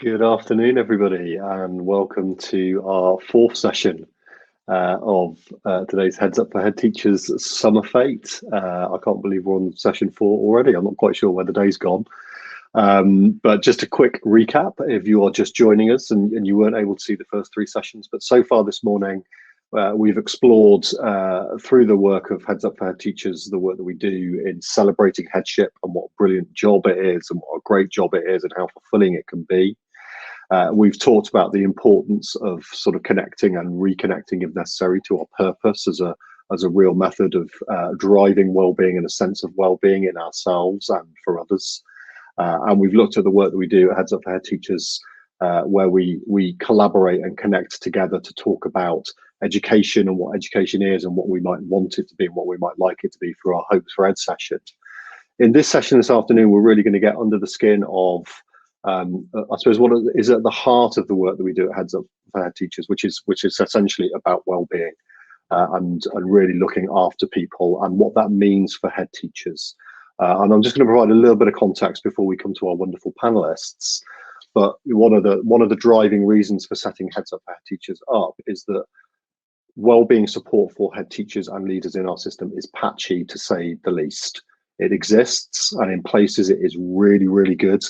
Good afternoon, everybody, and welcome to our fourth session of today's Heads Up for Head Teachers Summer Fete. I can't believe we're on session 4 already. I'm not quite sure where the day's gone. But just a quick recap, if you are just joining us and you weren't able to see the first 3 sessions, but so far this morning, we've explored through the work of Heads Up for Head Teachers, the work that we do in celebrating headship and what a brilliant job it is and what a great job it is and how fulfilling it can be. We've talked about the importance of sort of connecting and reconnecting, if necessary, to our purpose as a real method of driving well-being and a sense of well-being in ourselves and for others. And we've looked at the work that we do at Heads Up for Head Teachers, where we collaborate and connect together to talk about education and what education is and what we might want it to be and what we might like it to be for our Hopes for Ed session. In this session this afternoon, we're really going to get under the skin of I suppose what is at the heart of the work that we do at Heads Up for Head Teachers, which is essentially about well-being and really looking after people and what that means for head teachers. And I'm just going to provide a little bit of context before we come to our wonderful panelists. But one of the driving reasons for setting Heads Up for Head Teachers up is that well-being support for head teachers and leaders in our system is patchy, to say the least. It exists, and in places it is really, really good.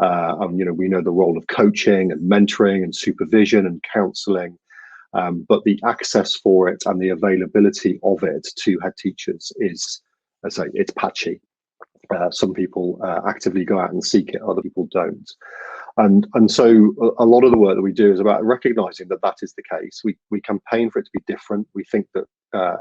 And we know the role of coaching and mentoring and supervision and counselling, but the access for it and the availability of it to head teachers is, as I say, it's patchy. Some people actively go out and seek it, other people don't. And so a lot of the work that we do is about recognising that that is the case. We campaign for it to be different. We think that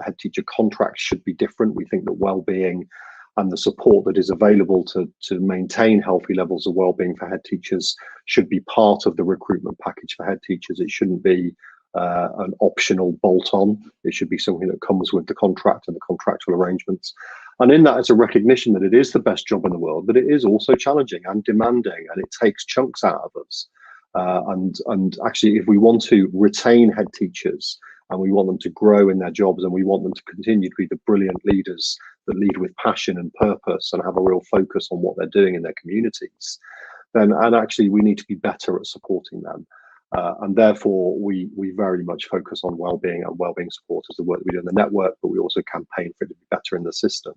head teacher contracts should be different. We think that well-being and the support that is available to maintain healthy levels of well-being for head teachers should be part of the recruitment package for head teachers. It shouldn't be an optional bolt-on. It should be something that comes with the contract and the contractual arrangements. And in that, it's a recognition that it is the best job in the world, but it is also challenging and demanding, and it takes chunks out of us. And actually, if we want to retain head teachers and we want them to grow in their jobs and we want them to continue to be the brilliant leaders that lead with passion and purpose and have a real focus on what they're doing in their communities, then actually we need to be better at supporting them. And therefore, we very much focus on well-being and well-being support as the work that we do in the network, but we also campaign for it to be better in the system.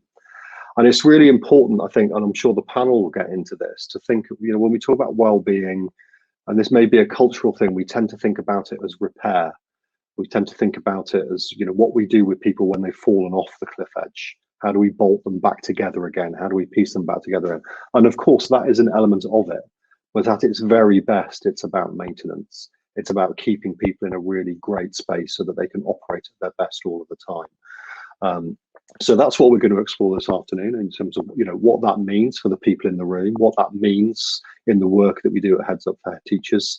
And it's really important, I think, and I'm sure the panel will get into this, to think, when we talk about well-being, and this may be a cultural thing, we tend to think about it as repair. We tend to think about it as, what we do with people when they've fallen off the cliff edge. How do we bolt them back together again? How do we piece them back together? And of course, that is an element of it. But at its very best, it's about maintenance. It's about keeping people in a really great space so that they can operate at their best all of the time. So that's what we're going to explore this afternoon in terms of what that means for the people in the room, what that means in the work that we do at Heads Up for Head Teachers,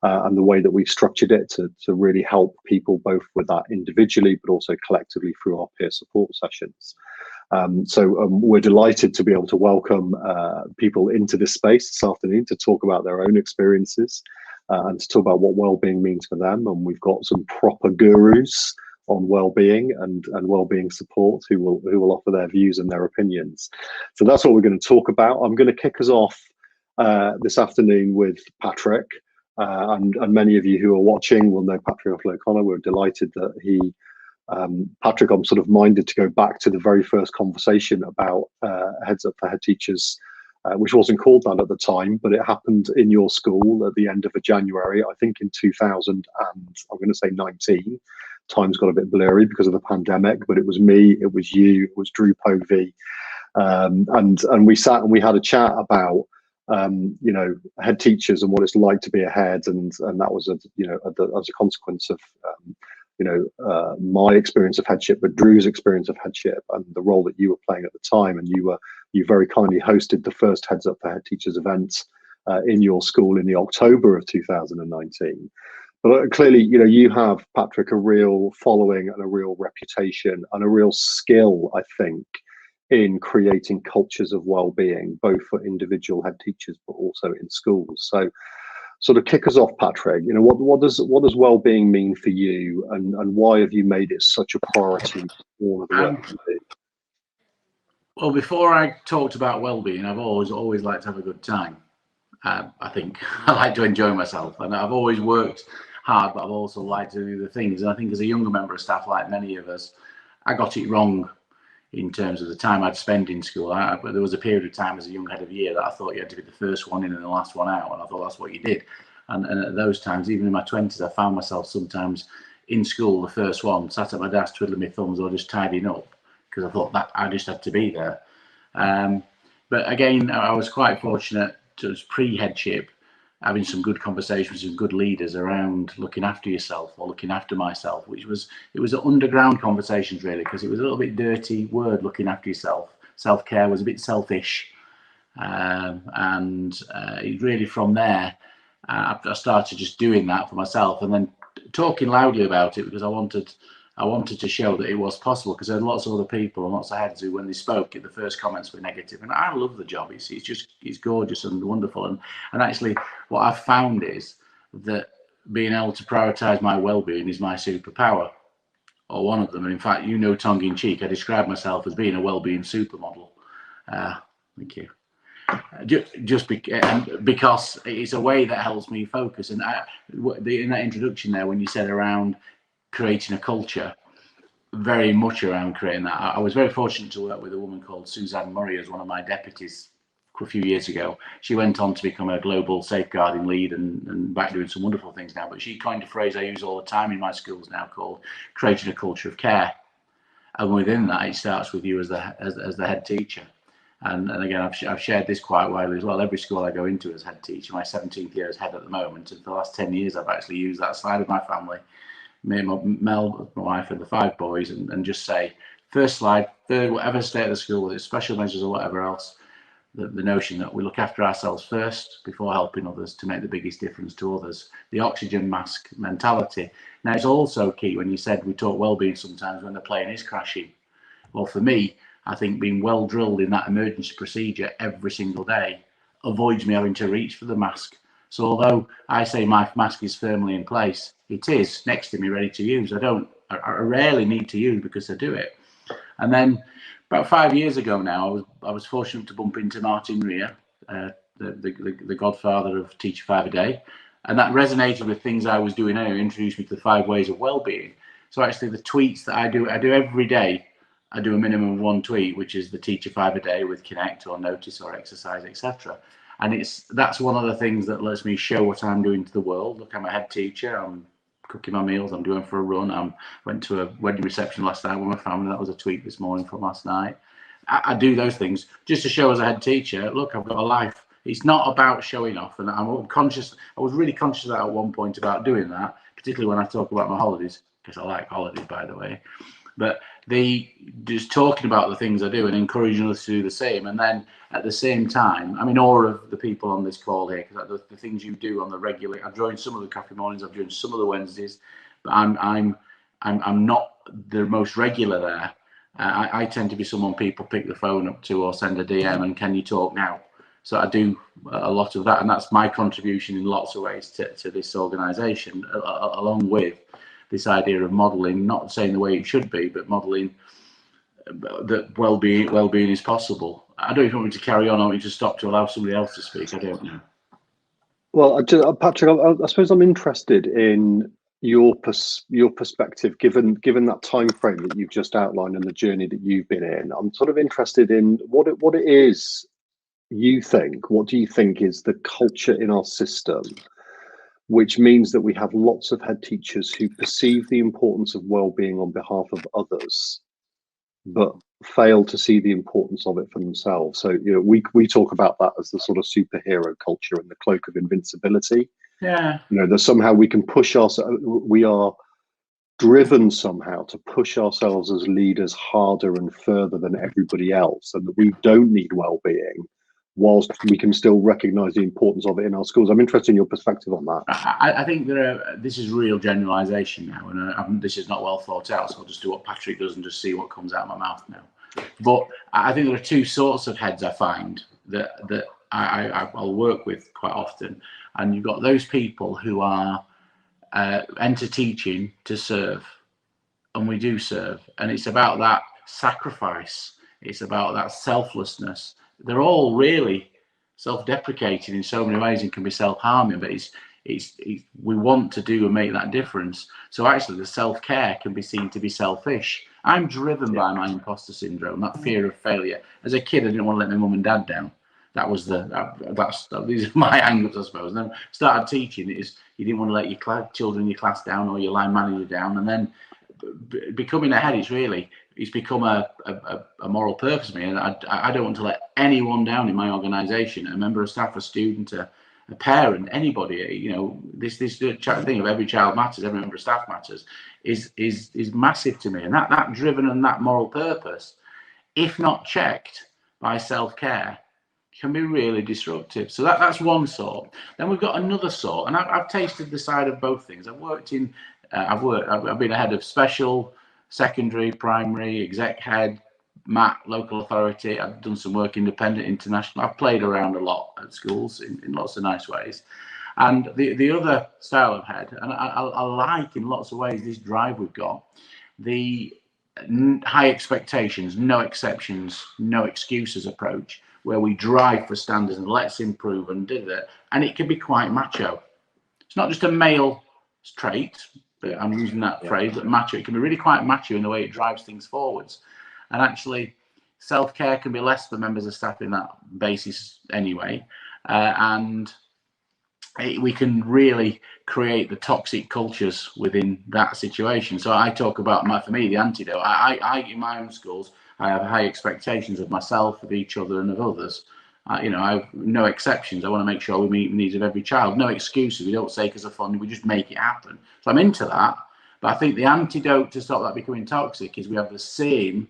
and the way that we've structured it to really help people both with that individually, but also collectively through our peer support sessions. So we're delighted to be able to welcome people into this space this afternoon to talk about their own experiences and to talk about what well-being means for them. And we've got some proper gurus on well-being and well-being support who will offer their views and their opinions. So that's what we're going to talk about. I'm going to kick us off this afternoon with Patrick. And many of you who are watching will know Patrick O'Connor. We're delighted that he, Patrick, I'm sort of minded to go back to the very first conversation about Heads Up for Head Teachers, which wasn't called that at the time, but it happened in your school at the end of January, I think in 2000 and I'm going to say 19. Time's got a bit blurry because of the pandemic, but it was me, it was you, it was Drew Povey, and we sat and we had a chat about head teachers and what it's like to be a head, and that was as a consequence of my experience of headship, but Drew's experience of headship and the role that you were playing at the time, and you very kindly hosted the first Heads Up for Head Teachers event in your school in the October of 2019. But clearly, you have, Patrick, a real following and a real reputation and a real skill, I think, in creating cultures of well-being, both for individual head teachers, but also in schools. So sort of kick us off, Patrick. What does well-being mean for you, and why have you made it such a priority for all of the work you do? Well, before I talked about well-being, I've always liked to have a good time. I think I like to enjoy myself, and I've always worked hard, but I've also liked to do the things. And I think as a younger member of staff, like many of us, I got it wrong in terms of the time I'd spend in school. There was a period of time as a young head of year that I thought you had to be the first one in and the last one out, and I thought that's what you did. And at those times, even in my 20s, I found myself sometimes in school the first one, sat at my desk twiddling my thumbs or just tidying up, because I thought that I just had to be there. But again, I was quite fortunate to pre-headship, having some good conversations with good leaders around looking after yourself or looking after myself, it was underground conversations really, because it was a little bit dirty word, looking after yourself. Self-care was a bit selfish. And really from there, I started just doing that for myself, and then talking loudly about it, because I wanted to show that it was possible, because there are lots of other people and lots of heads who, when they spoke, the first comments were negative. And I love the job. It's gorgeous and wonderful. And actually what I've found is that being able to prioritise my well-being is my superpower, or one of them. And in fact, tongue in cheek, I describe myself as being a well-being supermodel. Thank you. Just because it's a way that helps me focus. And in that introduction there, when you said around creating a culture, very much around creating that. I was very fortunate to work with a woman called Suzanne Murray as one of my deputies a few years ago. She went on to become a global safeguarding lead and back doing some wonderful things now. But she coined a phrase I use all the time in my schools now called creating a culture of care. And within that, it starts with you as the head teacher. And again, I've shared this quite widely as well. Every school I go into as head teacher, my 17th year as head at the moment, and for the last 10 years, I've actually used that side of my family, me and Mel, my wife, and the 5 boys, and just say, first slide, third, whatever state of the school, whether it's special measures or whatever else, the notion that we look after ourselves first before helping others to make the biggest difference to others. The oxygen mask mentality. Now, it's also key when you said we talk well-being sometimes when the plane is crashing. Well, for me, I think being well drilled in that emergency procedure every single day avoids me having to reach for the mask. So although I say my mask is firmly in place, it is next to me ready to use. I rarely need to use because I do it. And then about 5 years ago now, I was fortunate to bump into Martin Rea, the godfather of Teacher 5 a Day. And that resonated with things I was doing earlier, introduced me to the 5 ways of well-being. So actually the tweets that I do every day. I do a minimum of 1 tweet, which is the Teacher 5 a Day with Connect or Notice or Exercise, etc. And that's one of the things that lets me show what I'm doing to the world. Look, I'm a head teacher. I'm cooking my meals. I'm doing for a run. I went to a wedding reception last night with my family. That was a tweet this morning from last night. I do those things just to show as a head teacher, look, I've got a life. It's not about showing off. And I'm conscious. I was really conscious of that at one point about doing that, particularly when I talk about my holidays, because I like holidays, by the way. But just talking about the things I do and encouraging others to do the same. And then at the same time, I mean, all of the people on this call here, because the things you do on the regular, I've joined some of the coffee mornings, I've joined some of the Wednesdays, but I'm not the most regular there. I tend to be someone people pick the phone up to or send a DM and can you talk now? So I do a lot of that, and that's my contribution in lots of ways to this organisation, along with this idea of modelling, not saying the way it should be, but modelling that well-being is possible. I don't know if you want me to carry on or want me to stop to allow somebody else to speak. I don't know. Well, Patrick, I suppose I'm interested in your perspective, given that time frame that you've just outlined and the journey that you've been in. I'm sort of interested in what it is you think. What do you think is the culture in our system, which means that we have lots of head teachers who perceive the importance of well-being on behalf of others, but fail to see the importance of it for themselves? So, we talk about that as the sort of superhero culture and the cloak of invincibility. Yeah. That somehow we can push ourselves. We are driven somehow to push ourselves as leaders harder and further than everybody else, and that we don't need well-being, whilst we can still recognise the importance of it in our schools. I'm interested in your perspective on that. I think this is real generalisation now, and this is not well thought out, so I'll just do what Patrick does and just see what comes out of my mouth now. But I think there are 2 sorts of heads I find that I'll work with quite often, and you've got those people who are enter teaching to serve, and we do serve, and it's about that sacrifice, it's about that selflessness. They're all really self-deprecating in so many ways and can be self-harming, but it's we want to do and make that difference. So actually the self-care can be seen to be selfish. I'm driven by my imposter syndrome, that fear of failure. As a kid, I didn't want to let my mum and dad down. That was these are my angles, I suppose. And then started teaching. You didn't want to let your children in your class down or your line manager down. And then becoming a head, it's become a moral purpose for me. And I don't want to let anyone down in my organisation, a member of staff, a student, a parent, anybody. You know, this thing of every child matters, every member of staff matters, is massive to me. And that driven and that moral purpose, if not checked by self-care, can be really disruptive. So that's one sort. Then we've got another sort, and I've tasted the side of both things. I've been a head of special, secondary, primary, exec head, MAT, local authority. I've done some work independent, international. I've played around a lot at schools in lots of nice ways. And the other style of head, and I like in lots of ways this drive we've got, the high expectations, no exceptions, no excuses approach, where we drive for standards and let's improve and do that. And it can be quite macho. It's not just a male trait, but I'm using that phrase, but macho. It can be really quite macho in the way it drives things forwards. And actually, self-care can be less for members of staff in that basis anyway. We can really create the toxic cultures within that situation. So I talk about, for me, the antidote. I in my own schools, I have high expectations of myself, of each other, and of others. I have no exceptions. I want to make sure we meet the needs of every child. No excuses. We don't say because of fun. We just make it happen. So I'm into that. But I think the antidote to stop that becoming toxic is we have the same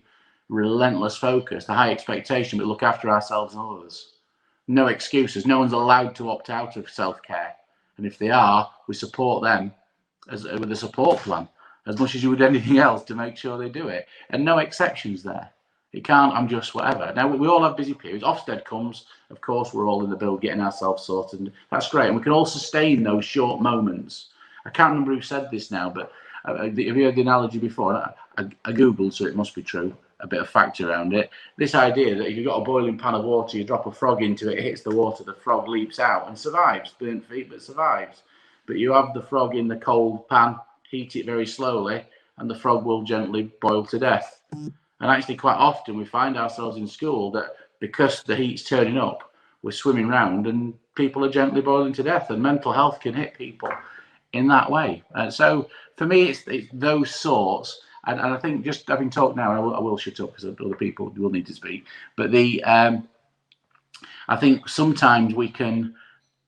relentless focus, the high expectation, but look after ourselves and others. No excuses. No one's allowed to opt out of self-care. And if they are, we support them with a support plan as much as you would anything else to make sure they do it. And no exceptions there. It can't, I'm just whatever. Now, we all have busy periods. Ofsted comes, of course, we're all in the build getting ourselves sorted. And that's great. And we can all sustain those short moments. I can't remember who said this now, but have you heard the analogy before? I Googled, so it must be true. A bit of fact around it. This idea that if you've got a boiling pan of water, you drop a frog into it, it hits the water, the frog leaps out and survives, burnt feet, but survives. But you have the frog in the cold pan, heat it very slowly, and the frog will gently boil to death. And actually, quite often we find ourselves in school that because the heat's turning up, we're swimming round and people are gently boiling to death, and mental health can hit people in that way. So for me, it's those sorts. And I think, just having talked now, and I will shut up because other people will need to speak. But I think sometimes we can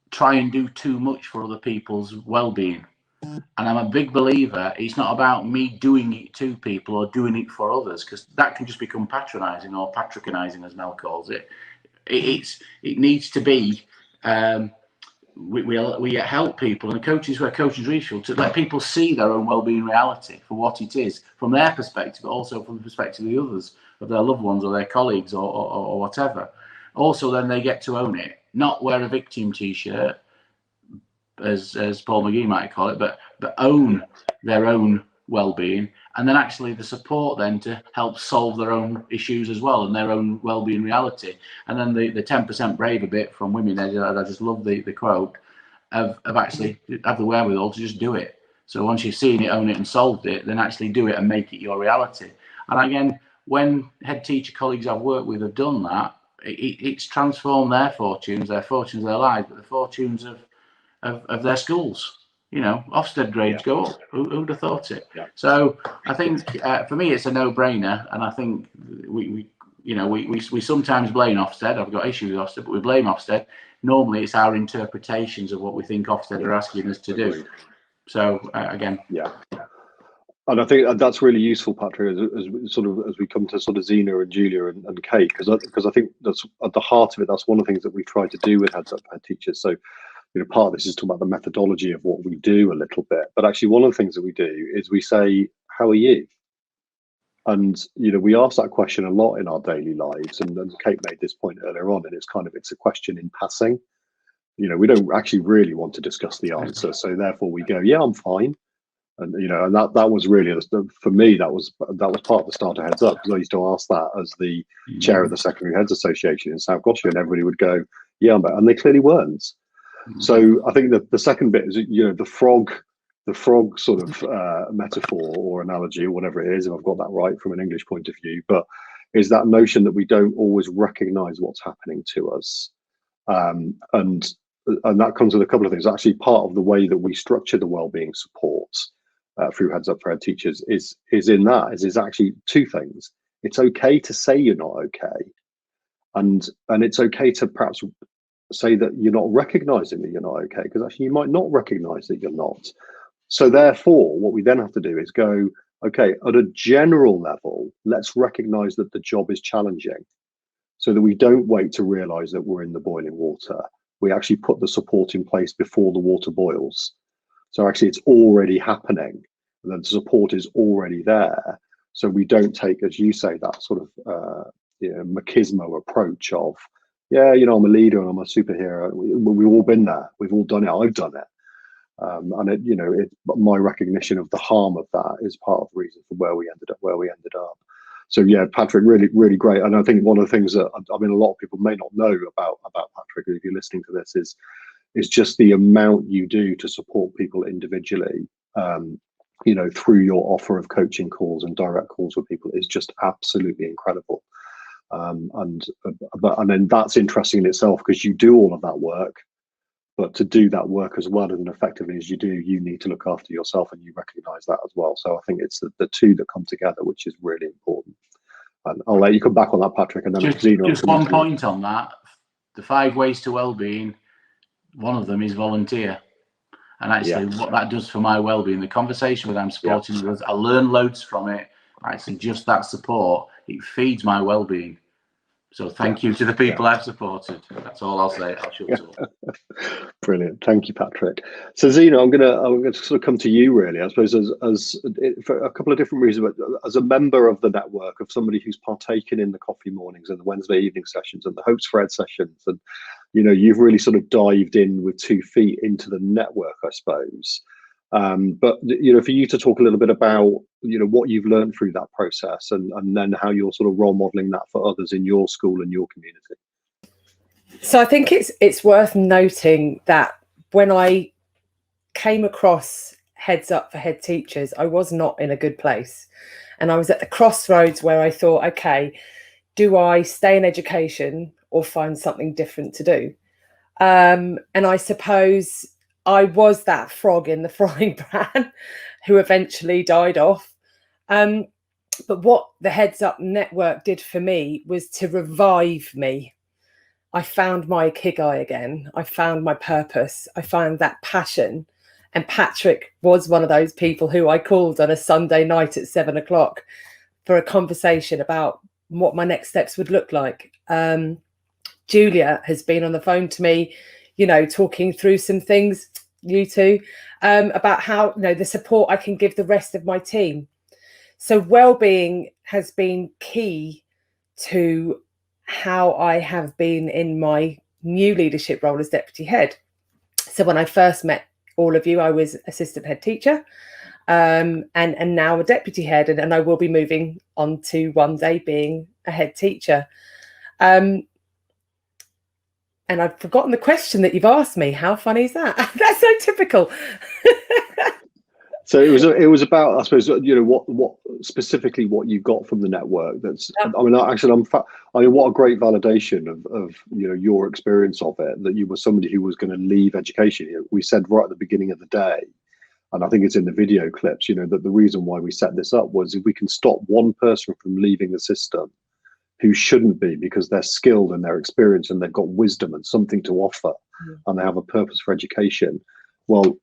try and do too much for other people's well-being. And I'm a big believer, it's not about me doing it to people or doing it for others, because that can just become patronising or patronising, as Mel calls it. It needs to be, we help people, and the coaches where coaches reach to let people see their own well-being reality for what it is from their perspective, but also from the perspective of the others, of their loved ones or their colleagues or whatever. Also, then they get to own it, not wear a victim t-shirt, as Paul McGee might call it, but own their own well-being, and then actually the support then to help solve their own issues as well and their own well-being reality. And then the 10% braver bit from women, I just love the quote of actually have the wherewithal to just do it. So once you've seen it, own it and solved it, then actually do it and make it your reality. And again, when head teacher colleagues I've worked with have done that, it's transformed their fortunes of their lives, but the fortunes of their schools. Ofsted grades go up. Who'd have thought it? Yeah. So I think for me it's a no-brainer, and I think we sometimes blame Ofsted. I've got issues with Ofsted, but we blame Ofsted. Normally it's our interpretations of what we think Ofsted are asking us to do. So again, and I think that's really useful, Patrick, as we come to sort of Zena and Julia and Kate, because I think that's at the heart of it. That's one of the things that we try to do with Heads Up for Head Teachers. So part of this is talking about the methodology of what we do a little bit, but actually one of the things that we do is we say, how are you? And we ask that question a lot in our daily lives, and Kate made this point earlier on, and it's a question in passing. We don't actually really want to discuss the answer, so therefore we go, yeah, I'm fine. And and that was really, for me, that was part of the start of Heads Up, because I used to ask that as the chair of the Secondary Heads Association in South Gloucestershire, and everybody would go, yeah, and they clearly weren't. So I think that the second bit is, the frog sort of metaphor or analogy or whatever it is, if I've got that right from an English point of view, but is that notion that we don't always recognize what's happening to us. And that comes with a couple of things. Actually, part of the way that we structure the wellbeing support through Heads Up for Head Teachers is actually two things. It's okay to say you're not okay, and it's okay to perhaps say that you're not recognizing that you're not okay, because actually you might not recognize that you're not. So therefore, what we then have to do is go, okay, at a general level, let's recognize that the job is challenging, so that we don't wait to realize that we're in the boiling water. We actually put the support in place before the water boils. So actually it's already happening, and the support is already there. So we don't take, as you say, that sort of machismo approach of, yeah, I'm a leader and I'm a superhero. We've all been there. We've all done it. I've done it. And my recognition of the harm of that is part of the reason for where we ended up. So yeah, Patrick, really, really great. And I think one of the things that a lot of people may not know about Patrick, if you're listening to this, is just the amount you do to support people individually. Through your offer of coaching calls and direct calls with people is just absolutely incredible. And then that's interesting in itself, because you do all of that work, but to do that work as well and effectively as you do, you need to look after yourself, and you recognize that as well. So I think it's the two that come together, which is really important. And I'll let you come back on that, Patrick, and then Zena. Just one point on that. The 5 ways to well-being, one of them is volunteer. And actually what that does for my well-being, the conversation with I'm supporting others, I learn loads from it. Actually, just that support, it feeds my well-being. So thank you to the people I've supported. That's all I'll say. I'll shut up. Brilliant. Thank you, Patrick. So Zena, I'm gonna sort of come to you really, I suppose, as for a couple of different reasons, but as a member of the network, of somebody who's partaken in the coffee mornings and the Wednesday evening sessions and the Hopes for Ed sessions, and you've really sort of dived in with 2 feet into the network, I suppose. But for you to talk a little bit about what you've learned through that process, and then how you're sort of role modeling that for others in your school and your community. So I think it's worth noting that when I came across Heads Up for Head Teachers, I was not in a good place, and I was at the crossroads where I thought, okay, do I stay in education or find something different to do? And I suppose I was that frog in the frying pan who eventually died off. But what the Heads Up network did for me was to revive me. I found my ikigai again. I found my purpose. I found that passion. And Patrick was one of those people who I called on a Sunday night at 7 o'clock for a conversation about what my next steps would look like. Julia has been on the phone to me, talking through some things, you two, about how, the support I can give the rest of my team. So wellbeing has been key to how I have been in my new leadership role as deputy head. So when I first met all of you, I was assistant head teacher, and now a deputy head, and I will be moving on to one day being a head teacher. And I've forgotten the question that you've asked me. How funny is that? That's so typical. So it was about, I suppose, what specifically what you got from the network. That's, what a great validation of your experience of it, that you were somebody who was going to leave education. We said right at the beginning of the day, and I think it's in the video clips, that the reason why we set this up was if we can stop one person from leaving the system who shouldn't be, because they're skilled and they're experienced and they've got wisdom and something to offer, and they have a purpose for education. Well,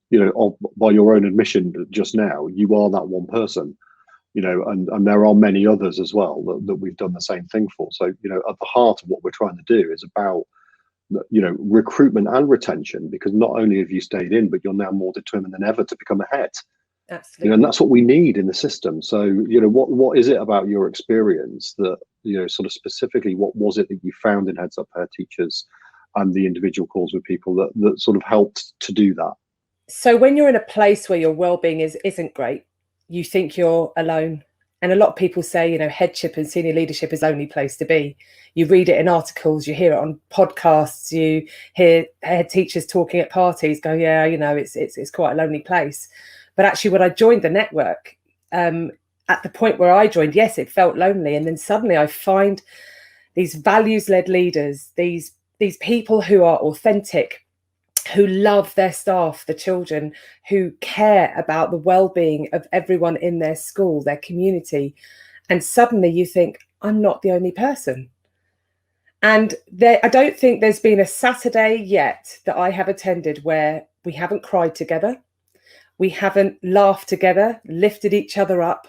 by your own admission just now, you are that one person, and there are many others as well that we've done the same thing for. So, at the heart of what we're trying to do is about, recruitment and retention, because not only have you stayed in, but you're now more determined than ever to become a head. Absolutely. And that's what we need in the system. So, what is it about your experience that, sort of specifically, what was it that you found in Heads Up for Head Teachers and the individual calls with people that sort of helped to do that? So when you're in a place where your well-being isn't great, you think you're alone And a lot of people say, you know, headship and senior leadership is the only place to be. You read it in articles, you hear it on podcasts, you hear head teachers talking at parties, go, yeah, you know, it's quite a lonely place. But actually, when I joined the network, at the point where I joined, yes, it felt lonely. And then suddenly I find these values-led leaders, these people who are authentic, who love their staff, the children, who care about the well-being of everyone in their school, their community. And suddenly you think, I'm not the only person. And I don't think there's been a Saturday yet that I have attended where we haven't cried together, we haven't laughed together, lifted each other up.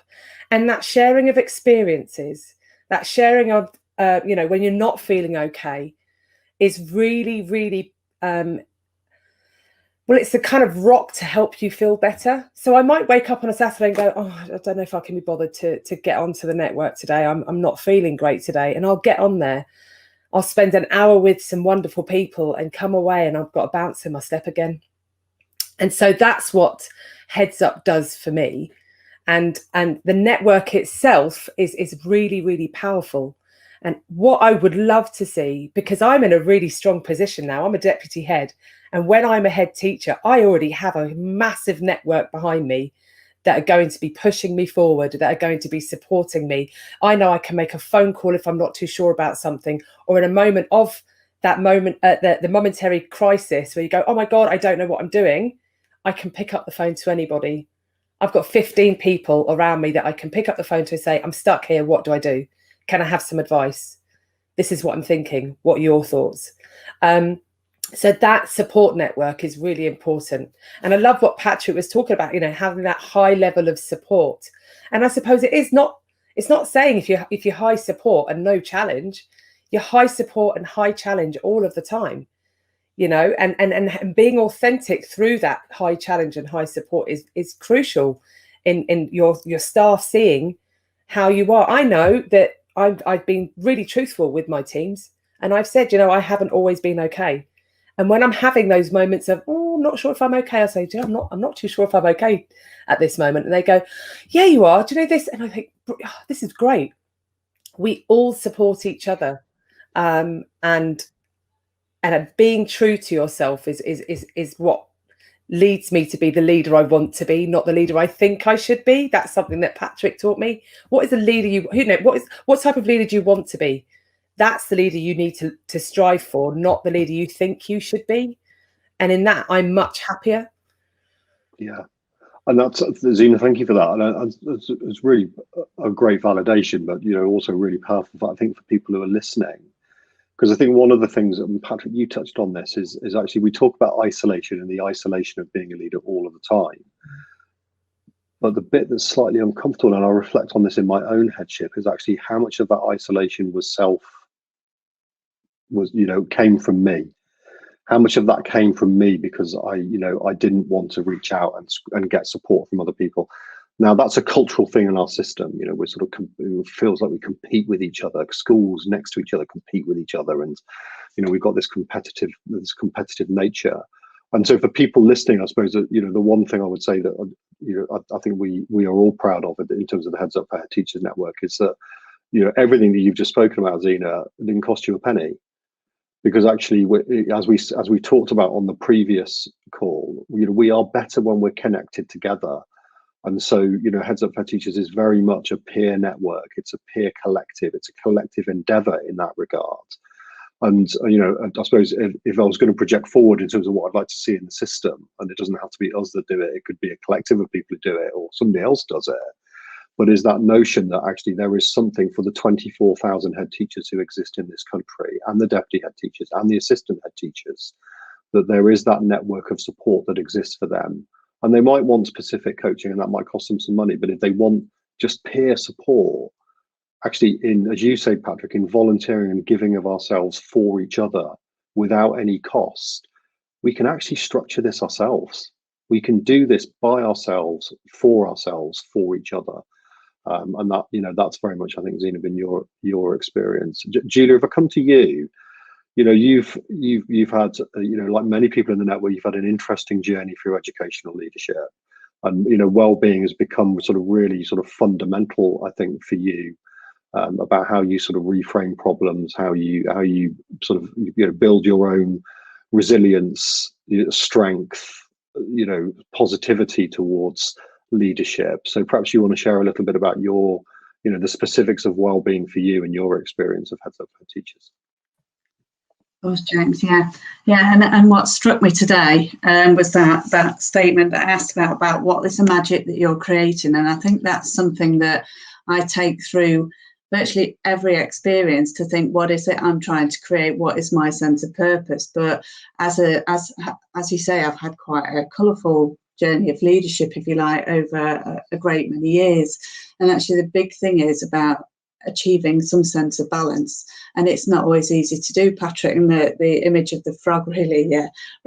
And that sharing of experiences, that sharing of, you know, when you're not feeling okay, is really, really, well, it's the kind of rock to help you feel better. So I might wake up on a Saturday and go, oh, I don't know if I can be bothered to get onto the network today. I'm not feeling great today. And I'll get on there. I'll spend an hour with some wonderful people and come away and I've got a bounce in my step again. And so that's what Heads Up does for me. And the network itself is really, really powerful. And what I would love to see, because I'm in a really strong position now, I'm a deputy head. And when I'm a head teacher, I already have a massive network behind me that are going to be pushing me forward, that are going to be supporting me. I know I can make a phone call if I'm not too sure about something, or in a moment of that moment, the momentary crisis where you go, oh my God, I don't know what I'm doing. I can pick up the phone to anybody. I've got 15 people around me that I can pick up the phone to and say, I'm stuck here. What do I do? Can I have some advice? This is what I'm thinking. What are your thoughts? So that support network is really important. And I love what Patrick was talking about, you know, having that high level of support. And I suppose it's not saying if you're high support and no challenge, you're high support and high challenge all of the time, you know, and being authentic through that high challenge and high support is crucial in your staff seeing how you are. I know that I've been really truthful with my teams, and I've said, you know, I haven't always been okay. And when I'm having those moments of, oh, I'm not sure if I'm okay, I say, you know, I'm not too sure if I'm okay at this moment. And they go, yeah, you are. Do you know this? And I think, oh, this is great. We all support each other. And being true to yourself is what leads me to be the leader I want to be, not the leader I think I should be. That's something that Patrick taught me. What is the leader you know, what type of leader do you want to be? That's the leader you need to strive for, not the leader you think you should be. And in that, I'm much happier. Yeah. And that's, Zena, thank you for that. And it's really a great validation, but, you know, also really powerful, I think, for people who are listening. Because I think one of the things that, Patrick, you touched on this, is actually we talk about isolation and the isolation of being a leader all of the time. But the bit that's slightly uncomfortable, and I reflect on this in my own headship, is actually how much of that isolation came from me. How much of that came from me because I didn't want to reach out and get support from other people. Now, that's a cultural thing in our system. You know, we're sort of, it feels like we compete with each other. Schools next to each other compete with each other, and you know, we've got this competitive nature. And so, for people listening, I suppose that, you know, the one thing I would say that, you know, I think we are all proud of in terms of the Heads Up for Head Teachers Network is that, you know, everything that you've just spoken about, Zena, didn't cost you a penny. Because actually, as we talked about on the previous call, you know, we are better when we're connected together. And so, you know, Heads Up for Teachers is very much a peer network. It's a peer collective. It's a collective endeavor in that regard. And, you know, I suppose if I was going to project forward in terms of what I'd like to see in the system, and it doesn't have to be us that do it, it could be a collective of people who do it, or somebody else does it. But is that notion that actually there is something for the 24,000 head teachers who exist in this country, and the deputy head teachers and the assistant head teachers, that there is that network of support that exists for them. And they might want specific coaching, and that might cost them some money. But if they want just peer support, actually, as you say, Patrick, in volunteering and giving of ourselves for each other without any cost, we can actually structure this ourselves. We can do this by ourselves, for each other. And that, you know, that's very much, I think, Zena, been your experience. Julia, if I come to you, you know, you've had, you know, like many people in the network, you've had an interesting journey through educational leadership. And well-being has become sort of really sort of fundamental, I think, for you, about how you sort of reframe problems, how you sort of build your own resilience, strength, positivity towards leadership. So perhaps you want to share a little bit about your, the specifics of well-being for you and your experience of HeadsUp4HTs. Of course, James. Yeah. And what struck me today was that statement that I asked about what is the magic that you're creating, and I think that's something that I take through virtually every experience to think, what is it I'm trying to create? What is my sense of purpose? But as you say, I've had quite a colourful journey of leadership, if you like, over a great many years. And actually, the big thing is about achieving some sense of balance, and it's not always easy to do, Patrick, and the image of the frog really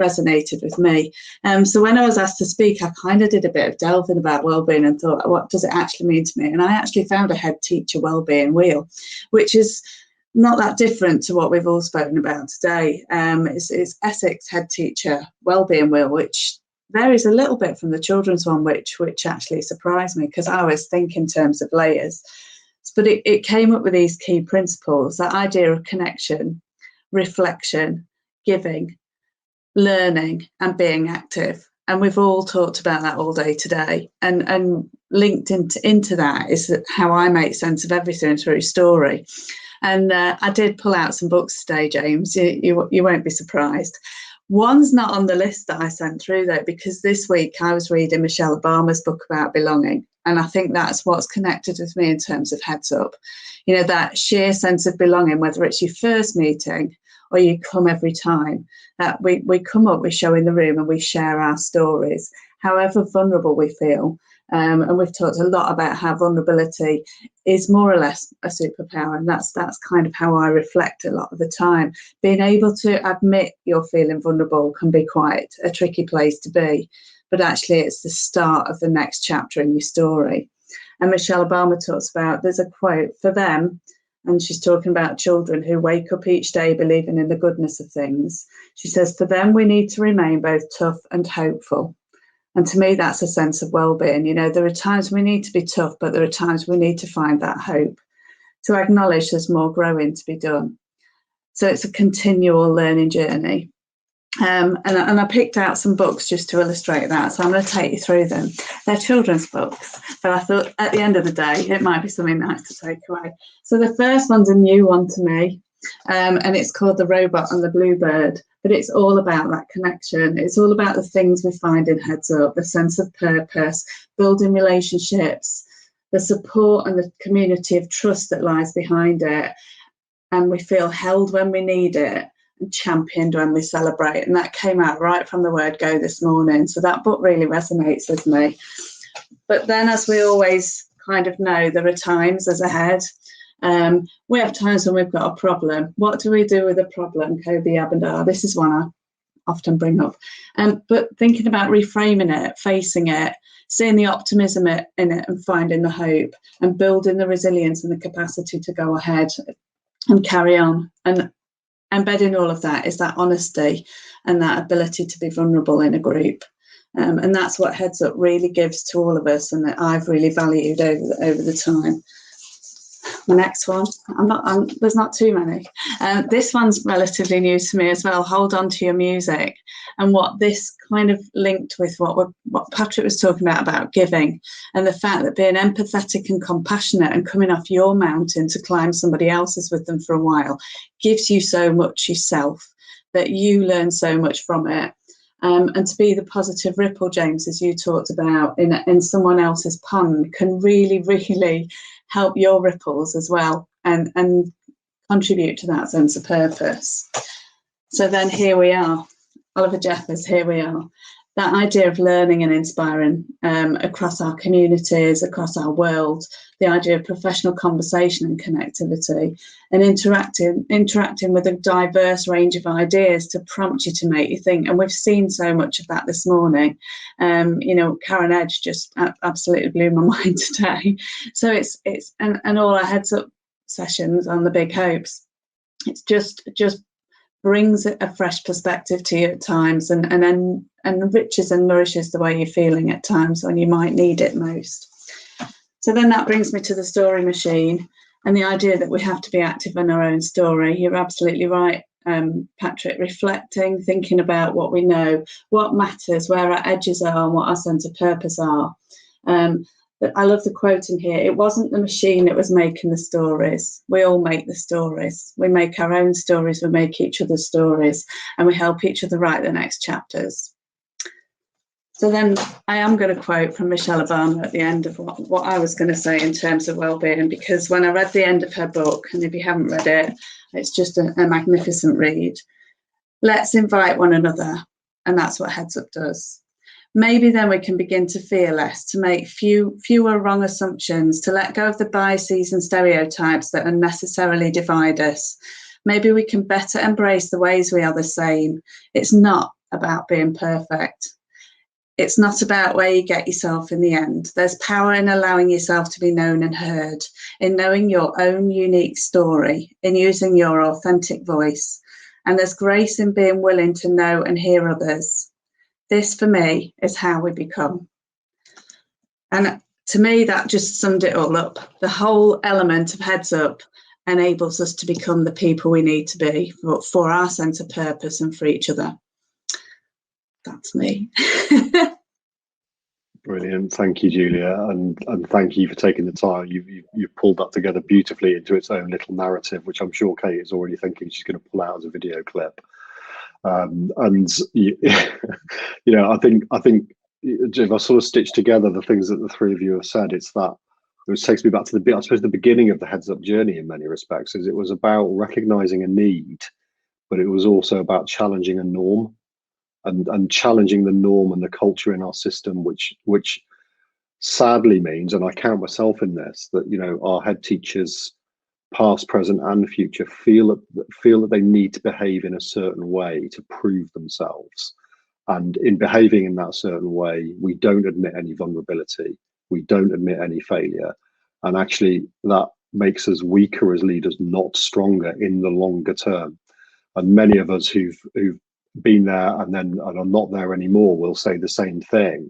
resonated with me. So when I was asked to speak, I kind of did a bit of delving about wellbeing and thought, what does it actually mean to me? And I actually found a head teacher wellbeing wheel, which is not that different to what we've all spoken about today. It's Essex head teacher wellbeing wheel, which varies a little bit from the children's one, which actually surprised me, because I always think in terms of layers. But it came up with these key principles, that idea of connection, reflection, giving, learning, and being active. And we've all talked about that all day today. And linked into that is how I make sense of everything through story. And I did pull out some books today, James. You won't be surprised. One's not on the list that I sent through, though, because this week I was reading Michelle Obama's book about belonging. And I think that's what's connected with me in terms of Heads Up. That sheer sense of belonging, whether it's your first meeting or you come every time, that we come up, we show in the room and we share our stories, however vulnerable we feel. And we've talked a lot about how vulnerability is more or less a superpower. And that's kind of how I reflect a lot of the time. Being able to admit you're feeling vulnerable can be quite a tricky place to be. But actually, it's the start of the next chapter in your story. And Michelle Obama talks about, there's a quote for them, and she's talking about children who wake up each day believing in the goodness of things. She says, for them, we need to remain both tough and hopeful. And to me, that's a sense of well-being. There are times we need to be tough, but there are times we need to find that hope, to acknowledge there's more growing to be done. So it's a continual learning journey. And I picked out some books just to illustrate that, so I'm going to take you through them. They're children's books, but I thought at the end of the day it might be something nice to take away. So the first one's a new one to me, and it's called The Robot and the Bluebird, but it's all about that connection. It's all about the things we find in Heads Up, the sense of purpose, building relationships, the support and the community of trust that lies behind it, and we feel held when we need it, and championed when we celebrate. And that came out right from the word go this morning. So that book really resonates with me. But then, as we always kind of know, there are times as a head, we have times when we've got a problem. What do we do with a problem? Kobe Abendar, this is one I often bring up. But thinking about reframing it, facing it, seeing the optimism in it and finding the hope, and building the resilience and the capacity to go ahead and carry on. And embedding all of that is that honesty and that ability to be vulnerable in a group. And that's what Heads Up really gives to all of us, and that I've really valued over the time. The next one, there's not too many. This one's relatively new to me as well. Hold on to your music. And what this kind of linked with what Patrick was talking about giving, and the fact that being empathetic and compassionate and coming off your mountain to climb somebody else's with them for a while gives you so much yourself, that you learn so much from it. And to be the positive ripple, James, as you talked about, in someone else's pond, can really, really help your ripples as well, and contribute to that sense of purpose. So then here we are, Oliver Jeffers, here we are. That idea of learning and inspiring across our communities, across our world, the idea of professional conversation and connectivity, and interacting with a diverse range of ideas to prompt you, to make you think. And we've seen so much of that this morning. Karen Edge just absolutely blew my mind today. So it's and all our Heads Up sessions on the Big Hopes, it's just brings a fresh perspective to you at times, and enriches and nourishes the way you're feeling at times when you might need it most. So then that brings me to the story machine and the idea that we have to be active in our own story. You're absolutely right, Patrick, reflecting, thinking about what we know, what matters, where our edges are and what our sense of purpose are. But I love the quote in here. It wasn't the machine that was making the stories. We all make the stories. We make our own stories, we make each other's stories, and we help each other write the next chapters. So then I am going to quote from Michelle Obama at the end of what I was going to say in terms of wellbeing, because when I read the end of her book, and if you haven't read it, it's just a magnificent read. Let's invite one another, and that's what Heads Up does. Maybe then we can begin to fear less, to make fewer wrong assumptions, to let go of the biases and stereotypes that unnecessarily divide us. Maybe we can better embrace the ways we are the same. It's not about being perfect. It's not about where you get yourself in the end. There's power in allowing yourself to be known and heard, in knowing your own unique story, in using your authentic voice. And there's grace in being willing to know and hear others. This, for me, is how we become. And to me, that just summed it all up. The whole element of Heads Up enables us to become the people we need to be for our sense of purpose and for each other. That's me. Brilliant, thank you, Julia, and thank you for taking the time. You've pulled that together beautifully into its own little narrative, which I'm sure Kate is already thinking she's going to pull out as a video clip. And you know, I think if I sort of stitch together the things that the three of you have said, it's that which takes me back to I suppose the beginning of the Heads Up journey in many respects. Is it was about recognizing a need, but it was also about challenging a norm. And challenging the norm and the culture in our system, which sadly means, and I count myself in this, that you know our head teachers, past, present, and future, feel that they need to behave in a certain way to prove themselves. And in behaving in that certain way, we don't admit any vulnerability, we don't admit any failure, and actually that makes us weaker as leaders, not stronger in the longer term. And many of us who've been there and are not there anymore will say the same thing,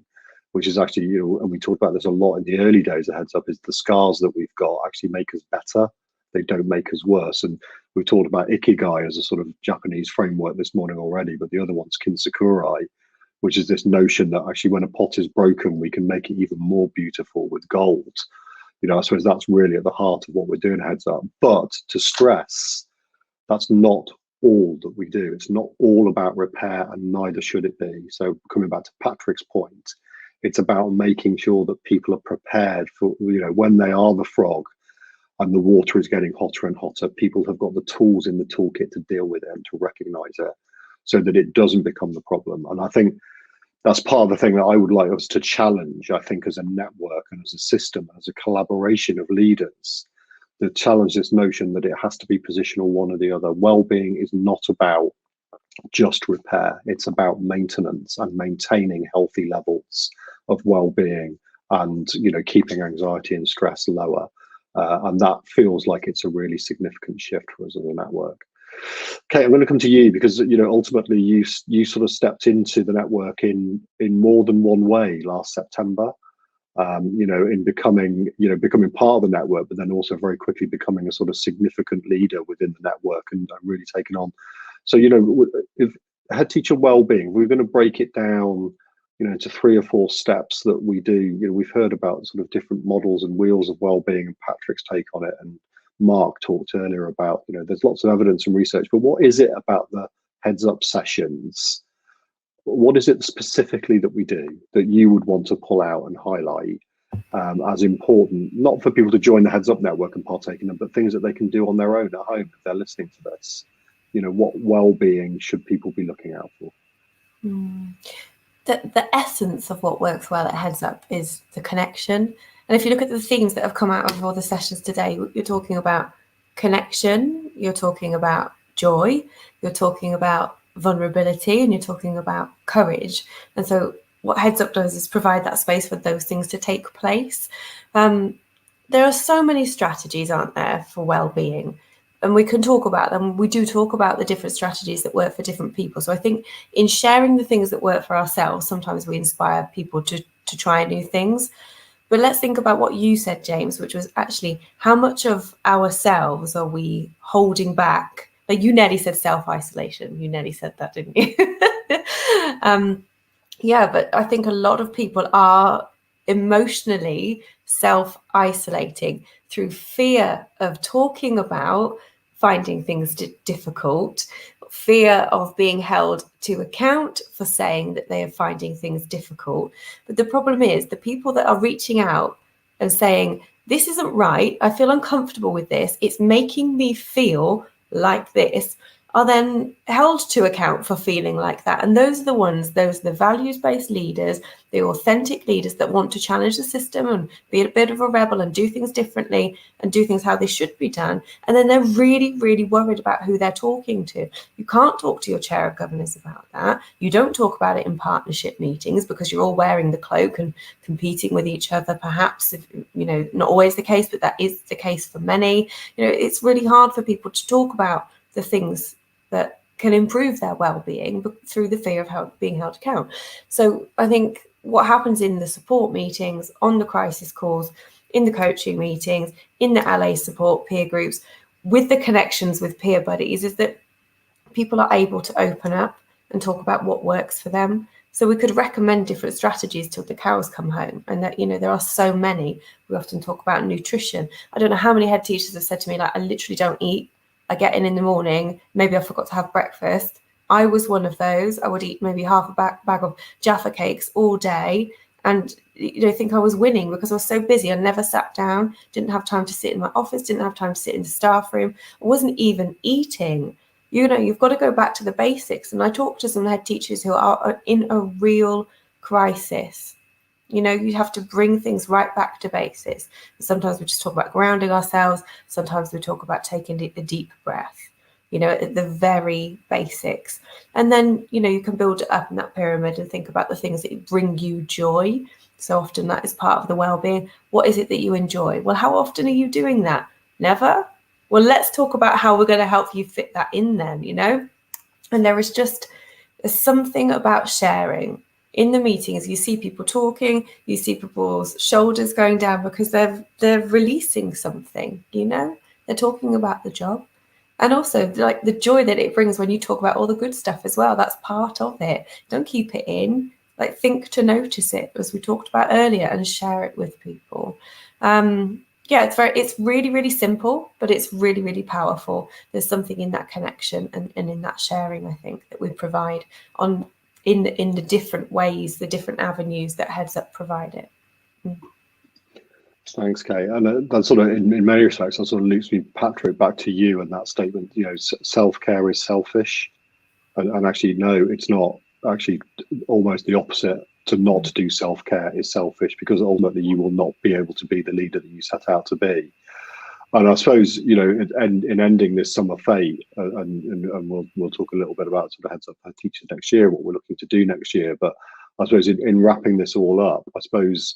which is actually, you know, and we talked about this a lot in the early days of Heads Up, is the scars that we've got actually make us better. They don't make us worse. And we talked about Ikigai as a sort of Japanese framework this morning already, but the other one's Kinsakurai, which is this notion that actually when a pot is broken, we can make it even more beautiful with gold. You know, I suppose that's really at the heart of what we're doing Heads Up. But to stress, that's not all that we do. It's not all about repair, and neither should it be. So coming back to Patrick's point, it's about making sure that people are prepared for, you know, when they are the frog and the water is getting hotter and hotter, people have got the tools in the toolkit to deal with it and to recognize it so that it doesn't become the problem. And I think that's part of the thing that I would like us to challenge, I think, as a network and as a system, as a collaboration of leaders, to challenge this notion that it has to be positional one or the other. Wellbeing is not about just repair. It's about maintenance and maintaining healthy levels of well-being and, you know, keeping anxiety and stress lower. And that feels like it's a really significant shift for us as a network. Okay, I'm going to come to you because, you know, ultimately you sort of stepped into the network in more than one way last September. You know, in becoming part of the network, but then also very quickly becoming a sort of significant leader within the network and really taking on. So, you know, if head teacher wellbeing, we're going to break it down, you know, into 3 or 4 steps that we do. You know, we've heard about sort of different models and wheels of wellbeing and Patrick's take on it, and Mark talked earlier about, you know, there's lots of evidence and research, but what is it about the Heads Up sessions? What is it specifically that we do that you would want to pull out and highlight as important, not for people to join the Heads Up network and partake in them, but things that they can do on their own at home if they're listening to this? You know, what well-being should people be looking out for? The essence of what works well at Heads Up is the connection. And if you look at the themes that have come out of all the sessions today, you're talking about connection, you're talking about joy, you're talking about vulnerability, and you're talking about courage. And so what Heads Up does is provide that space for those things to take place. There are so many strategies, aren't there, for well-being, and we can talk about them. We do talk about the different strategies that work for different people. So I think in sharing the things that work for ourselves, sometimes we inspire people to try new things. But let's think about what you said, James, which was actually how much of ourselves are we holding back? Like, you nearly said self-isolation. You nearly said that, didn't you? Yeah, but I think a lot of people are emotionally self-isolating through fear of talking about finding things difficult, fear of being held to account for saying that they are finding things difficult. But the problem is the people that are reaching out and saying, this isn't right, I feel uncomfortable with this, it's making me feel like this, are then held to account for feeling like that. And those are the ones, those are the values-based leaders, the authentic leaders that want to challenge the system and be a bit of a rebel and do things differently and do things how they should be done. And then they're really, really worried about who they're talking to. You can't talk to your chair of governors about that. You don't talk about it in partnership meetings because you're all wearing the cloak and competing with each other, perhaps, if, you know, not always the case, but that is the case for many. You know, it's really hard for people to talk about the things that can improve their well-being through the fear of being held account. So I think what happens in the support meetings, on the crisis calls, in the coaching meetings, in the LA support peer groups, with the connections with peer buddies, is that people are able to open up and talk about what works for them. So we could recommend different strategies till the cows come home. And that, you know, there are so many. We often talk about nutrition. I don't know how many head teachers have said to me, like, I literally don't eat. I get in the morning, maybe I forgot to have breakfast. I was one of those. I would eat maybe half a bag of Jaffa cakes all day and, you know, think I was winning because I was so busy. I never sat down, didn't have time to sit in my office, didn't have time to sit in the staff room. I wasn't even eating. You know, you've got to go back to the basics. And I talk to some head teachers who are in a real crisis. You know, you have to bring things right back to basics. Sometimes we just talk about grounding ourselves. Sometimes we talk about taking a deep breath, you know, at the very basics. And then, you know, you can build it up in that pyramid and think about the things that bring you joy. So often that is part of the well-being. What is it that you enjoy? Well, how often are you doing that? Never? Well, let's talk about how we're going to help you fit that in then, you know. And there's something about sharing. In the meetings, you see people talking, you see people's shoulders going down because they're releasing something, you know, they're talking about the job. And also, like, the joy that it brings when you talk about all the good stuff as well, that's part of it. Don't keep it in, like, think to notice it, as we talked about earlier, and share it with people. Yeah, it's really, really simple, but it's really, really powerful. There's something in that connection and in that sharing, I think, that we provide in the different ways, the different avenues that HeadsUp provide it. Thanks, Kate. And that sort of, in many respects, that sort of loops me, Patrick, back to you and that statement. You know, self-care is selfish, and actually, no, it's not. Actually, almost the opposite. To not do self-care is selfish, because ultimately you will not be able to be the leader that you set out to be. And I suppose, you know, in ending this summer fete, and we'll talk a little bit about sort of Heads Up for Teachers next year, what we're looking to do next year. But I suppose in wrapping this all up, I suppose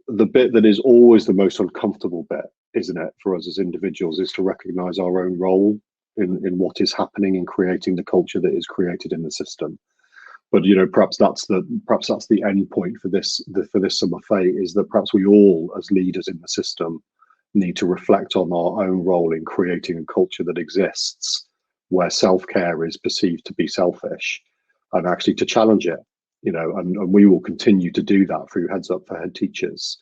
the bit that is always the most uncomfortable bit, isn't it, for us as individuals, is to recognise our own role in what is happening in creating the culture that is created in the system. But, you know, perhaps that's the end point for this summer fete, is that perhaps we all, as leaders in the system, need to reflect on our own role in creating a culture that exists where self-care is perceived to be selfish, and actually to challenge it, you know, and we will continue to do that through Heads Up for Head Teachers.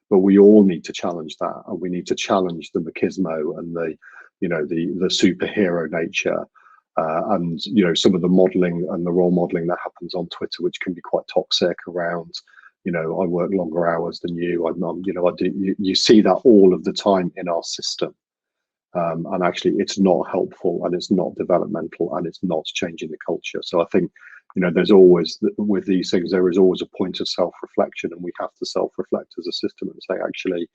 But we all need to challenge that, and we need to challenge the machismo and the superhero nature. And, you know, some of the modelling and the role modelling that happens on Twitter, which can be quite toxic, around, you know, I work longer hours than you. You know, I do. You see that all of the time in our system, and actually, it's not helpful, and it's not developmental, and it's not changing the culture. So I think, you know, there's always, with these things, there is always a point of self-reflection, and we have to self-reflect as a system and say, actually,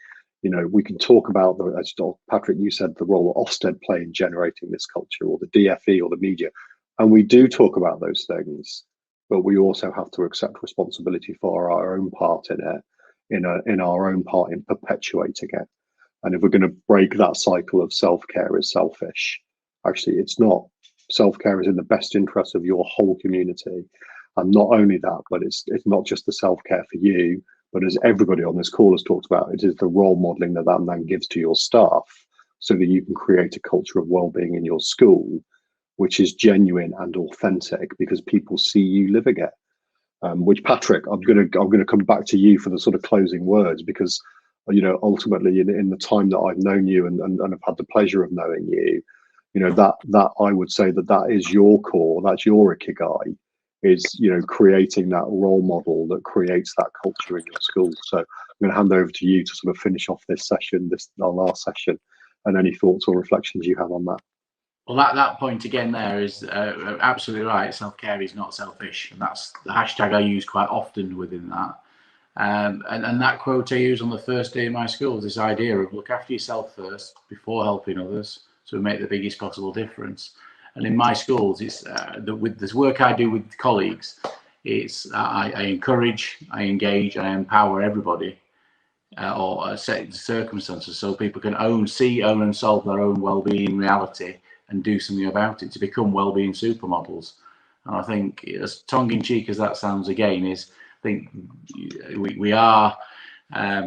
you know, we can talk about, as Patrick, you said, the role that Ofsted play in generating this culture, or the DFE, or the media, and we do talk about those things, but we also have to accept responsibility for our own part in it, in our own part in perpetuating it. And if we're going to break that cycle of self-care is selfish, actually it's not. Self-care is in the best interest of your whole community. And not only that, but it's not just the self-care for you, but as everybody on this call has talked about, it is the role modeling that then gives to your staff, so that you can create a culture of well-being in your school, which is genuine and authentic, because people see you living it. Which, Patrick, I'm gonna come back to you for the sort of closing words, because ultimately in the time that I've known you and have had the pleasure of knowing you, that I would say that is your core, that's your ikigai, is creating that role model that creates that culture in your school. So I'm going to hand over to you to sort of finish off this session, our last session, and any thoughts or reflections you have on that. Well, that point again there is absolutely right. Self-care is not selfish, and that's the hashtag I use quite often within that. And that quote I use on the first day in my school, this idea of look after yourself first before helping others, so we make the biggest possible difference. And in my schools, it's with this work I do with colleagues, it's I encourage, I engage, I empower everybody, or set circumstances so people can own, and solve their own well-being reality and do something about it to become well-being supermodels. And I think, as tongue-in-cheek as that sounds again, is I think we are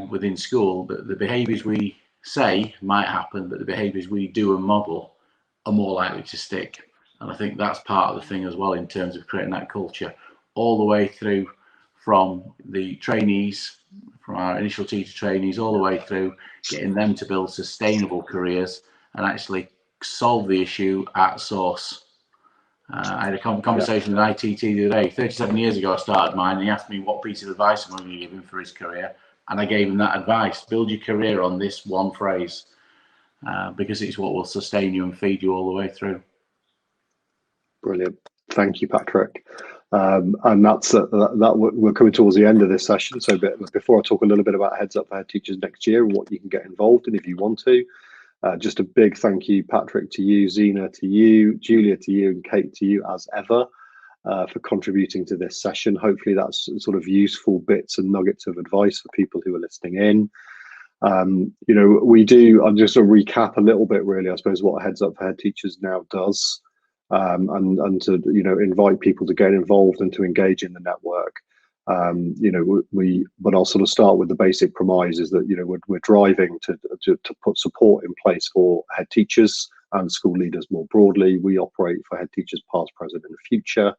within school, the behaviours we say might happen, but the behaviours we do and model are more likely to stick. And I think that's part of the thing as well, in terms of creating that culture all the way through from the trainees, from our initial teacher trainees, all the way through getting them to build sustainable careers and actually solve the issue at source. I had a conversation with ITT the other day. 37 years ago I started mine, and he asked me what piece of advice I'm going to give him for his career, and I gave him that advice: build your career on this one phrase, because it's what will sustain you and feed you all the way through. Brilliant. Thank you, Patrick. And that's that we're coming towards the end of this session. So before I talk a little bit about Heads Up for Head Teachers next year and what you can get involved in if you want to, just a big thank you, Patrick, to you, Zena, to you, Julia, to you, and Kate, to you as ever, for contributing to this session. Hopefully that's sort of useful bits and nuggets of advice for people who are listening in. We do, I'll just recap a little bit really, I suppose, what Heads Up for Head Teachers now does, and to invite people to get involved and to engage in the network. But I'll sort of start with the basic premise is that we're driving to put support in place for head teachers and school leaders more broadly. We operate for head teachers past, present, and future.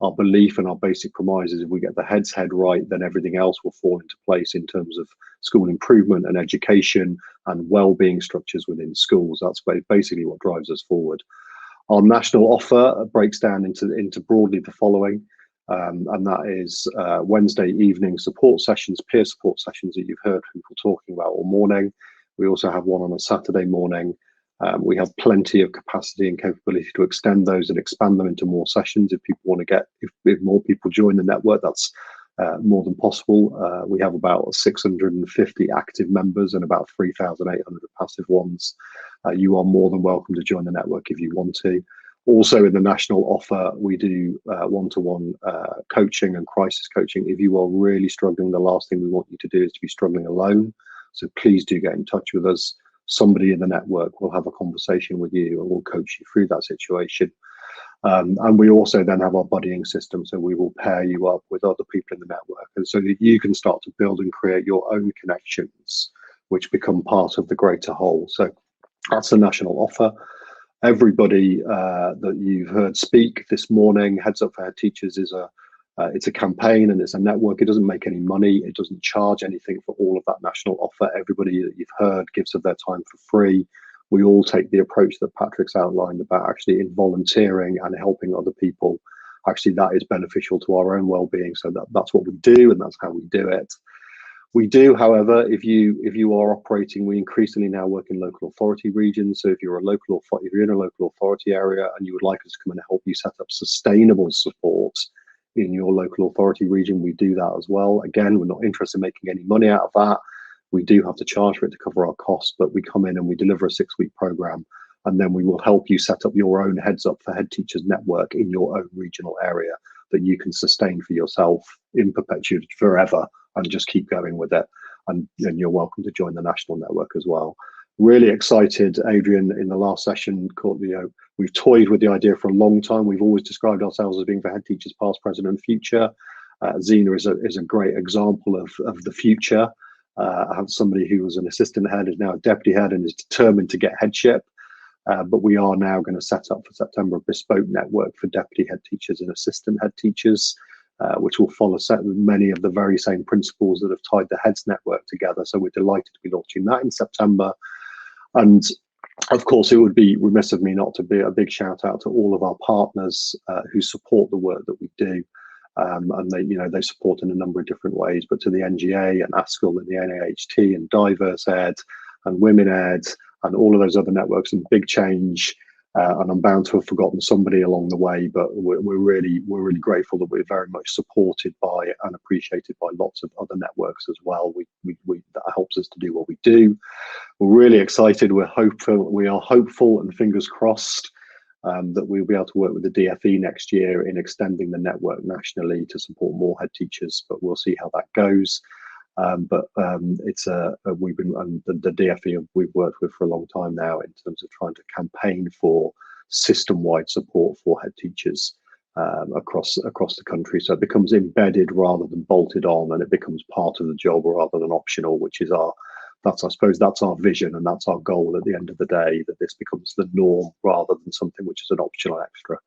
Our belief and our basic premise is if we get the head's head right, then everything else will fall into place in terms of school improvement and education and well-being structures within schools. That's basically what drives us forward. Our national offer breaks down into broadly the following. And that is Wednesday evening support sessions, peer support sessions that you've heard people talking about all morning. We also have one on a Saturday morning. We have plenty of capacity and capability to extend those and expand them into more sessions. If people want to if more people join the network, that's more than possible. We have about 650 active members and about 3,800 passive ones. You are more than welcome to join the network if you want to. Also in the national offer, we do one-to-one coaching and crisis coaching. If you are really struggling, the last thing we want you to do is to be struggling alone. So please do get in touch with us. Somebody in the network will have a conversation with you and will coach you through that situation. And we also then have our buddying system. So we will pair you up with other people in the network, and so that you can start to build and create your own connections, which become part of the greater whole. So that's a national offer. Everybody that you've heard speak this morning, Heads Up for Head Teachers is it's a campaign and it's a network. It doesn't make any money. It doesn't charge anything for all of that national offer. Everybody that you've heard gives of their time for free. We all take the approach that Patrick's outlined about actually in volunteering and helping other people. Actually, that is beneficial to our own well-being. So that's what we do, and that's how we do it. We do, however, if you are operating, we increasingly now work in local authority regions. So if you're in a local authority area and you would like us to come and help you set up sustainable support in your local authority region, we do that as well. Again, we're not interested in making any money out of that. We do have to charge for it to cover our costs, but we come in and we deliver a 6-week program, and then we will help you set up your own Heads Up for Head Teachers network in your own regional area that you can sustain for yourself in perpetuity forever and just keep going with it. And you're welcome to join the national network as well. Really excited. Adrian in the last session called, we've toyed with the idea for a long time. We've always described ourselves as being for head teachers past, present and future. Zena is a great example of the future. I have somebody who was an assistant head, is now a deputy head and is determined to get headship. But we are now going to set up for September a bespoke network for deputy head teachers and assistant head teachers, which will follow many of the very same principles that have tied the Heads network together. So we're delighted to be launching that in September. And of course, it would be remiss of me not to be a big shout out to all of our partners who support the work that we do. And they support in a number of different ways, but to the NGA and ASCL and the NAHT and Diverse Ed and Women Ed and all of those other networks and Big Change, and I'm bound to have forgotten somebody along the way, but we're really grateful that we're very much supported by and appreciated by lots of other networks as well. That helps us to do what we do. We're really excited. We are hopeful and fingers crossed that we'll be able to work with the DFE next year in extending the network nationally to support more head teachers, but we'll see how that goes. It's we've been the DFE we've worked with for a long time now in terms of trying to campaign for system-wide support for head teachers across the country, so it becomes embedded rather than bolted on, and it becomes part of the job rather than optional, which is I suppose that's our vision and that's our goal at the end of the day, that this becomes the norm rather than something which is an optional extra.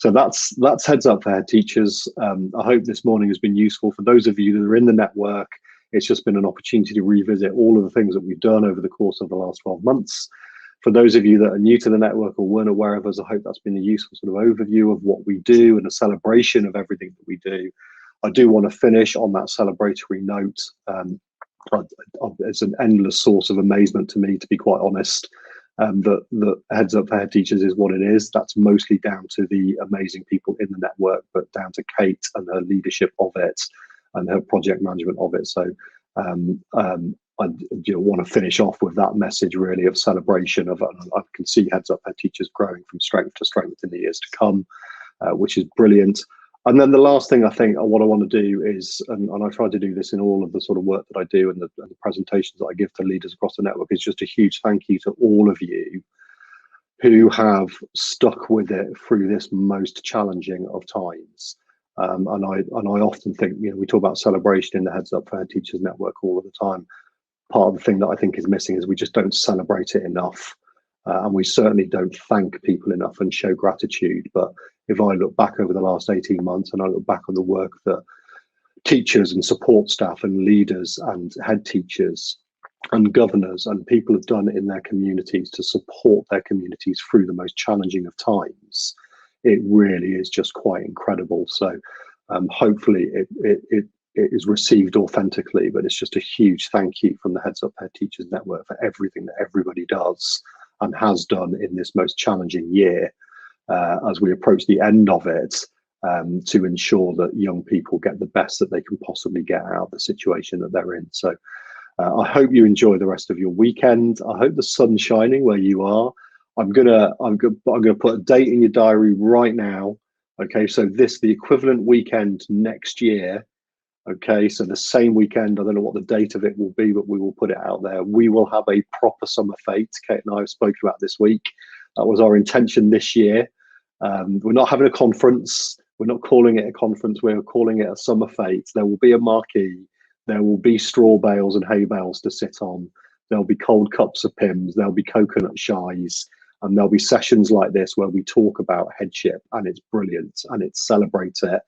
So that's Heads Up for Head Teachers. I hope this morning has been useful for those of you that are in the network. It's just been an opportunity to revisit all of the things that we've done over the course of the last 12 months. For those of you that are new to the network or weren't aware of us, I hope that's been a useful sort of overview of what we do and a celebration of everything that we do. I do want to finish on that celebratory note. It's an endless source of amazement to me, to be quite honest, that Heads Up for Head Teachers is what it is. That's mostly down to the amazing people in the network, but down to Kate and her leadership of it and her project management of it. So I want to finish off with that message really of celebration of, I can see Heads Up for Head Teachers growing from strength to strength in the years to come, which is brilliant. And then the last thing I think what I want to do is, and I try to do this in all of the sort of work that I do and the presentations that I give to leaders across the network, is just a huge thank you to all of you who have stuck with it through this most challenging of times. And I often think, we talk about celebration in the Heads Up for Head Teachers network all of the time. Part of the thing that I think is missing is we just don't celebrate it enough. And we certainly don't thank people enough and show gratitude. But if I look back over the last 18 months and I look back on the work that teachers and support staff and leaders and head teachers and governors and people have done in their communities to support their communities through the most challenging of times, it really is just quite incredible. So hopefully it is received authentically, but it's just a huge thank you from the Heads Up Head Teachers Network for everything that everybody does and has done in this most challenging year as we approach the end of it, to ensure that young people get the best that they can possibly get out of the situation that they're in. So I hope you enjoy the rest of your weekend. I hope the sun's shining where you are. I'm gonna put a date in your diary right now. Okay, so the equivalent weekend next year. Okay, so the same weekend, I don't know what the date of it will be, but we will put it out there. We will have a proper summer fete. Kate and I have spoken about this week. That was our intention this year. We're not having a conference. We're not calling it a conference. We're calling it a summer fete. There will be a marquee. There will be straw bales and hay bales to sit on. There'll be cold cups of Pims. There'll be coconut shies. And there'll be sessions like this where we talk about headship, and it's brilliant, and it celebrates it,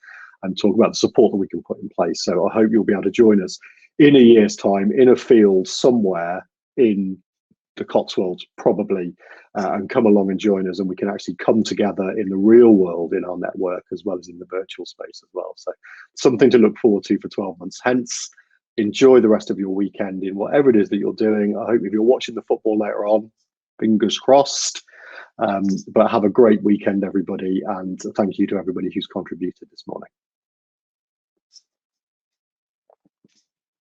and talk about the support that we can put in place. So I hope you'll be able to join us in a year's time in a field somewhere in the Cotswolds, probably, and come along and join us, and we can actually come together in the real world in our network as well as in the virtual space as well. So something to look forward to for 12 months hence. Enjoy the rest of your weekend in whatever it is that you're doing. I hope if you're watching the football later on, fingers crossed. But have a great weekend, everybody, and thank you to everybody who's contributed this morning.